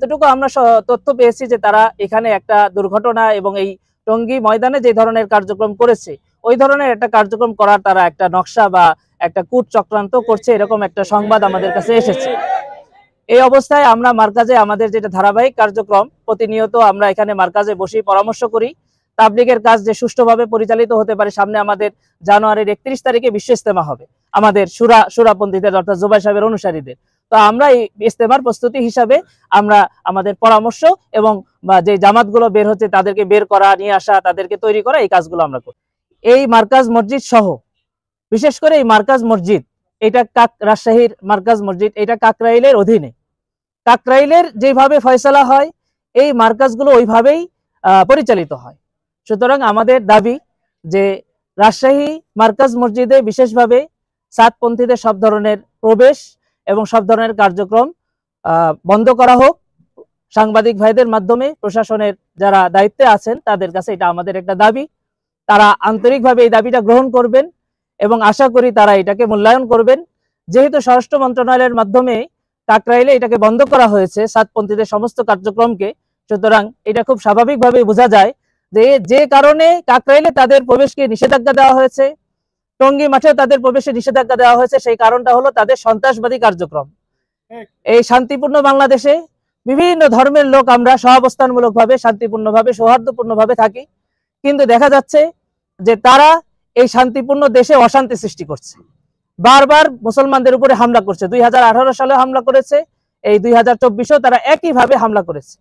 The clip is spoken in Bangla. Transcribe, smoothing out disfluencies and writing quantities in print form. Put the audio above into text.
যতটুকু আমরা তথ্য পেয়েছি যে তারা এখানে একটা দুর্ঘটনা এবং এই টঙ্গী ময়দানে যে ধরনের কার্যক্রম করেছে ওই ধরনের একটা কার্যক্রম করার তারা একটা নকশা বা একটা কূট চক্রান্ত করছে, এরকম একটা সংবাদ আমাদের কাছে এসেছে। এই অবস্থায় আমরা মার্কাজে আমাদের যেটা ধারাবাহিক কার্যক্রম, প্রতিনিয়ত আমরা এখানে মার্কাজে বসে পরামর্শ করি তাবলীগের কাজ যে সুষ্ঠুভাবে পরিচালিত হতে পারে। সামনে আমাদের জানুয়ারির 31 তারিখে বিশ্ব ইজতেমা হবে আমাদের সুরাপন্থীদের অর্থাৎ জুবাই সাহেবের অনুসারীদের। তো আমরা এই ইজতেমার প্রস্তুতি হিসাবে আমরা আমাদের পরামর্শ এবং যে জামাতগুলো বের হচ্ছে তাদেরকে বের করা, নিয়ে আসা, তাদেরকে তৈরি করা, এই কাজগুলো আমরা করি। এই মার্কাজ মসজিদ সহ বিশেষ করে এই মার্কাজ মসজিদ, এটা রাজশাহীর মার্কাজ মসজিদ, এটা কাকরাইলের অধীনে। কাকরাইলের যেভাবে ফয়সালা হয় এই মার্কাজগুলো ওইভাবেই পরিচালিত হয়। সুতরাং আমাদের দাবি যে রাজশাহী মার্কাজ মসজিদে বিশেষভাবে সাতপন্থীদের সব ধরনের প্রবেশ এবং সব ধরনের কার্যক্রম বন্ধ করা হোক। সাংবাদিক ভাইদের মাধ্যমে প্রশাসনের যারা দায়িত্বে আছেন তাদের কাছে এটা আমাদের একটা দাবি। তারা আন্তরিকভাবে এই দাবিটা গ্রহণ করবেন এবং আশা করি তারা এটাকে মূল্যায়ন করবেন। যেহেতু স্বরাষ্ট্র মন্ত্রণালয়ের মাধ্যমে কাকরাইলে এটাকে বন্ধ করা হয়েছে সাতপন্থীদের সমস্ত কার্যক্রমকে, সুতরাং এটা খুব স্বাভাবিকভাবে বোঝা যায় যে কারণে কাকরাইলে তাদের প্রবেশকে নিষেধাজ্ঞা দেওয়া হয়েছে, টঙ্গী মাঠেও তাদের প্রবেশে নিষেধাজ্ঞা দেওয়া হয়েছে। সেই কারণটা হলো তাদের সন্ত্রাসবাদী কার্যক্রম। এই শান্তিপূর্ণ বাংলাদেশে বিভিন্ন ধর্মের লোক আমরা সহাবস্থানমূলকভাবে, শান্তিপূর্ণভাবে, সৌহার্দ্যপূর্ণভাবে থাকি, কিন্তু দেখা যাচ্ছে যে তারা এই শান্তিপূর্ণ দেশে অশান্তি সৃষ্টি করছে, বারবার মুসলমানদের উপরে হামলা করছে। 2018 সালে হামলা করেছে, এই 2024-এও তারা একইভাবে হামলা করেছে।